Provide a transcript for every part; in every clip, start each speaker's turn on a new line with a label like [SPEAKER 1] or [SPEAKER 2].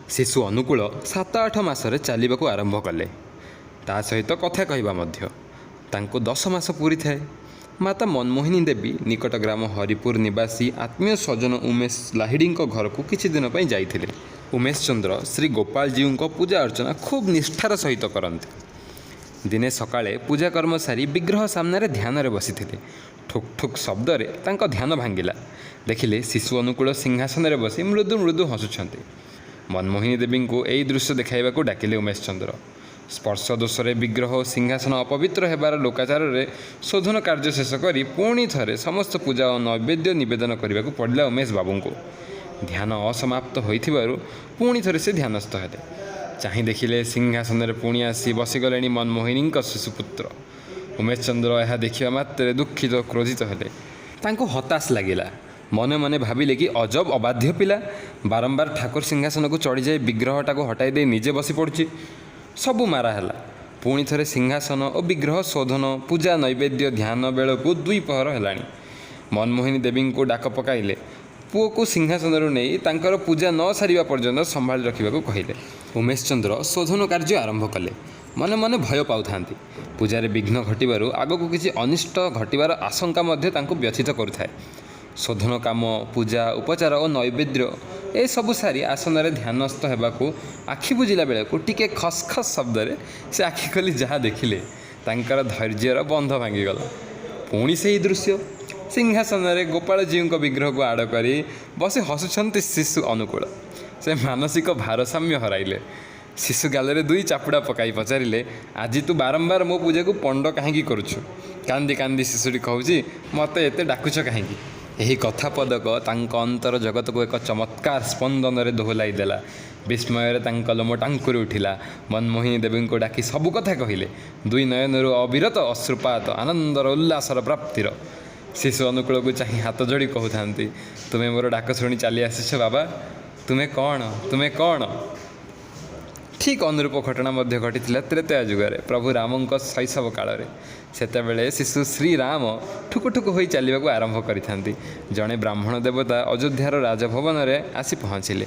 [SPEAKER 1] ଶିଶୁ ଅନୁକୂଳ 7-8 ମାସରେ ଚାଲିବାକୁ ଆରମ୍ଭ କଲେ। ତା ସହିତ କଥା କହିବା ମଧ୍ୟ। ତାଙ୍କୁ 10 ମାସ ପୂରିଥାଏ। ମାତା ମନମୋହିନୀ ଦେବୀ ନିକଟ ଗ୍ରାମ ହରିପୁର ନିବାସୀ ଆତ୍ମୀୟ ସ୍ୱଜନ ଉମେଶ ଲାହିଡ଼ିଙ୍କ ଘରକୁ କିଛି ଦିନ ପାଇଁ ଯାଇଥିଲେ। ଉମେଶ ଚନ୍ଦ୍ର ଶ୍ରୀ ଗୋପାଳଜୀଉଙ୍କ ପୂଜା ଅର୍ଚ୍ଚନା ଖୁବ୍ ନିଷ୍ଠାର ସହିତ କରନ୍ତି। ଦିନେ ସକାଳେ ପୂଜାକର୍ମ ସାରି ବିଗ୍ରହ ସାମ୍ନାରେ ଧ୍ୟାନରେ ବସିଥିଲେ। ଠୁକ୍ ଠୁକ୍ ଶବ୍ଦରେ ତାଙ୍କ ଧ୍ୟାନ ଭାଙ୍ଗିଲା। ଦେଖିଲେ ଶିଶୁ ଅନୁକୂଳ ସିଂହାସନରେ ବସି ମୃଦୁ ମୃଦୁ ହସୁଛନ୍ତି। ମନମୋହିନୀ ଦେବୀଙ୍କୁ ଏହି ଦୃଶ୍ୟ ଦେଖାଇବାକୁ ଡାକିଲେ ଉମେଶ ଚନ୍ଦ୍ର। ସ୍ପର୍ଶ ଦୋଷରେ ବିଗ୍ରହ ଓ ସିଂହାସନ ଅପବିତ୍ର ହେବାର ଲୋକାଚାରରେ ଶୋଧନ କାର୍ଯ୍ୟ ଶେଷ କରି ପୁଣି ଥରେ ସମସ୍ତ ପୂଜା ଓ ନୈବେଦ୍ୟ ନିବେଦନ କରିବାକୁ ପଡ଼ିଲା ଉମେଶ ବାବୁଙ୍କୁ। ଧ୍ୟାନ ଅସମାପ୍ତ ହୋଇଥିବାରୁ ପୁଣି ଥରେ ସେ ଧ୍ୟାନସ୍ଥ ହେଲେ। ଚାହିଁ ଦେଖିଲେ ସିଂହାସନରେ ପୁଣି ଆସି ବସିଗଲେଣି ମନମୋହିନୀଙ୍କ ଶିଶୁପୁତ୍ର। ଉମେଶ ଚନ୍ଦ୍ର ଏହା ଦେଖିବା ମାତ୍ରେ ଦୁଃଖିତ ଓ କ୍ରୋଧିତ ହେଲେ। ତାଙ୍କୁ ହତାଶ ଲାଗିଲା। ମନେ ମନେ ଭାବିଲେ କି ଅଜବ ଅବାଧ୍ୟ ପିଲା, ବାରମ୍ବାର ଠାକୁର ସିଂହାସନକୁ ଚଢ଼ିଯାଇ ବିଗ୍ରହଟାକୁ ହଟାଇ ଦେଇ ନିଜେ ବସି ପଡ଼ୁଛି। ସବୁ ମାରା ହେଲା। ପୁଣି ଥରେ ସିଂହାସନ ଓ ବିଗ୍ରହ ଶୋଧନ, ପୂଜା ନୈବେଦ୍ୟ ଧ୍ୟାନ ବେଳକୁ 2 ପହର ହେଲାଣି। ମନମୋହିନୀ ଦେବୀଙ୍କୁ ଡାକ ପକାଇଲେ। ପୁଅକୁ ସିଂହାସନରୁ ନେଇ ତାଙ୍କର ପୂଜା ନ ସାରିବା ପର୍ଯ୍ୟନ୍ତ ସମ୍ଭାଳି ରଖିବାକୁ କହିଲେ। ଉମେଶ ଚନ୍ଦ୍ର ଶୋଧନ କାର୍ଯ୍ୟ ଆରମ୍ଭ କଲେ। ମନେ ମନେ ଭୟ ପାଉଥାନ୍ତି। ପୂଜାରେ ବିଘ୍ନ ଘଟିବାରୁ ଆଗକୁ କିଛି ଅନିଷ୍ଟ ଘଟିବାର ଆଶଙ୍କା ମଧ୍ୟ ତାଙ୍କୁ ବ୍ୟଥିତ କରୁଥାଏ। ଶୋଧନ କାମ, ପୂଜା ଉପଚାର ଓ ନୈବେଦ୍ୟ ଏସବୁ ସାରି ଆସନରେ ଧ୍ୟାନସ୍ଥ ହେବାକୁ ଆଖି ବୁଜିଲା ବେଳକୁ ଟିକେ ଖସ୍ ଖସ୍ ଶବ୍ଦରେ ସେ ଆଖି ଖୋଲି ଯାହା ଦେଖିଲେ, ତାଙ୍କର ଧୈର୍ଯ୍ୟର ବନ୍ଧ ଭାଙ୍ଗିଗଲା। ପୁଣି ସେହି ଦୃଶ୍ୟ। ସିଂହାସନରେ ଗୋପାଳଜୀଉଙ୍କ ବିଗ୍ରହକୁ ଆଡ଼ କରି ବସି ହସୁଛନ୍ତି ଶିଶୁ ଅନୁକୂଳ। ସେ ମାନସିକ ଭାରସାମ୍ୟ ହରାଇଲେ। ଶିଶୁ ଗାଲରେ 2 ଚାପୁଡ଼ା ପକାଇ ପଚାରିଲେ, ଆଜି ତୁ ବାରମ୍ବାର ମୋ ପୂଜାକୁ ପଣ୍ଡ କାହିଁକି କରୁଛୁ? କାନ୍ଦି କାନ୍ଦି ଶିଶୁଟି କହୁଛି, ମୋତେ ଏତେ ଡାକୁଛ କାହିଁକି? ଏହି କଥା ପଦକ ତାଙ୍କ ଅନ୍ତର ଜଗତକୁ ଏକ ଚମତ୍କାର ସ୍ପନ୍ଦନରେ ଦୋହଲାଇ ଦେଲା। ବିସ୍ମୟରେ ତାଙ୍କ ଲୋମ ଟାଙ୍କୁରି ଉଠିଲା। ମନମୋହିନୀ ଦେବୀଙ୍କୁ ଡାକି ସବୁ କଥା କହିଲେ। 2 ନୟନରୁ ଅବିରତ ଅଶ୍ରୁପାତ, ଆନନ୍ଦର ଉଲ୍ଲାସର ପ୍ରାପ୍ତିର। ଶିଶୁ ଅନୁକୂଳକୁ ଚାହିଁ ହାତ ଯୋଡ଼ି କହୁଥାନ୍ତି, ତୁମେ ମୋର ଡାକ ଶୁଣି ଚାଲି ଆସିଛ ବାବା, ତୁମେ କ'ଣ? ଠିକ୍ ଅନୁରୂପ ଘଟଣା ମଧ୍ୟ ଘଟିଥିଲା ତ୍ରେତୟା ଯୁଗରେ ପ୍ରଭୁ ରାମଙ୍କ ଶୈଶବ କାଳରେ। ସେତେବେଳେ ଶିଶୁ ଶ୍ରୀରାମ ଠୁକୁ ଠୁକୁ ହୋଇ ଚାଲିବାକୁ ଆରମ୍ଭ କରିଥାନ୍ତି। ଜଣେ ବ୍ରାହ୍ମଣ ଦେବତା ଅଯୋଧ୍ୟାର ରାଜଭବନରେ ଆସି ପହଞ୍ଚିଲେ।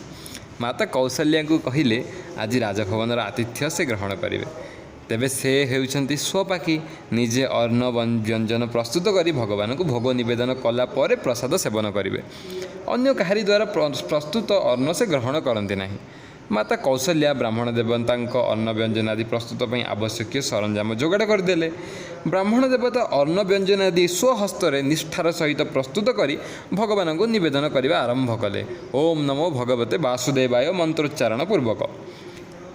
[SPEAKER 1] ମାତା କୌଶଲ୍ୟାଙ୍କୁ କହିଲେ, ଆଜି ରାଜଭବନର ଆତିଥ୍ୟ ସେ ଗ୍ରହଣ କରିବେ। ତେବେ ସେ ହେଉଛନ୍ତି ସ୍ୱପାକୀ। ନିଜେ ଅନ୍ନ ବ୍ୟଞ୍ଜନ ପ୍ରସ୍ତୁତ କରି ଭଗବାନଙ୍କୁ ଭୋଗ ନିବେଦନ କଲା ପରେ ପ୍ରସାଦ ସେବନ କରିବେ। ଅନ୍ୟ କାହାରି ଦ୍ୱାରା ପ୍ରସ୍ତୁତ ଅନ୍ନ ସେ ଗ୍ରହଣ କରନ୍ତି ନାହିଁ। ମାତା କୌଶଲ୍ୟା ବ୍ରାହ୍ମଣ ଦେବତାଙ୍କ ଅନ୍ନ ବ୍ୟଞ୍ଜନ ଆଦି ପ୍ରସ୍ତୁତ ପାଇଁ ଆବଶ୍ୟକୀୟ ସରଞ୍ଜାମ ଯୋଗାଡ଼ କରିଦେଲେ। ବ୍ରାହ୍ମଣ ଦେବତା ଅନ୍ନ ବ୍ୟଞ୍ଜନ ଆଦି ସ୍ୱହସ୍ତରେ ନିଷ୍ଠାର ସହିତ ପ୍ରସ୍ତୁତ କରି ଭଗବାନଙ୍କୁ ନିବେଦନ କରିବା ଆରମ୍ଭ କଲେ। ଓମ୍ ନମୋ ଭଗବତେ ବାସୁଦେବାୟ ମନ୍ତ୍ରୋଚ୍ଚାରଣ ପୂର୍ବକ।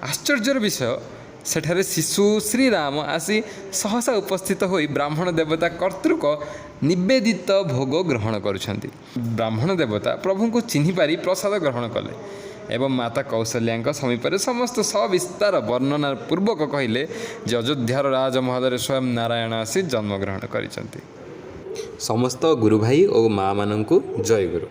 [SPEAKER 1] ଆଶ୍ଚର୍ଯ୍ୟର ବିଷୟ, ସେଠାରେ ଶିଶୁ ଶ୍ରୀରାମ ଆସି ସହସା ଉପସ୍ଥିତ ହୋଇ ବ୍ରାହ୍ମଣ ଦେବତା କର୍ତ୍ତୃକ ନିବେଦିତ ଭୋଗ ଗ୍ରହଣ କରୁଛନ୍ତି। ବ୍ରାହ୍ମଣ ଦେବତା ପ୍ରଭୁଙ୍କୁ ଚିହ୍ନିପାରି ପ୍ରସାଦ ଗ୍ରହଣ କଲେ ଏବଂ ମାତା କୌଶଲ୍ୟାଙ୍କ ସମୀପରେ ସମସ୍ତ ସବିସ୍ତାର ବର୍ଣ୍ଣନା ପୂର୍ବକ କହିଲେ ଯେ ଅଯୋଧ୍ୟାର ରାଜମହଲରେ ସ୍ୱୟଂ ନାରାୟଣ ଆସି ଜନ୍ମଗ୍ରହଣ କରିଛନ୍ତି। ସମସ୍ତ ଗୁରୁଭାଇ ଓ ମା'ମାନଙ୍କୁ ଜୟ ଗୁରୁ।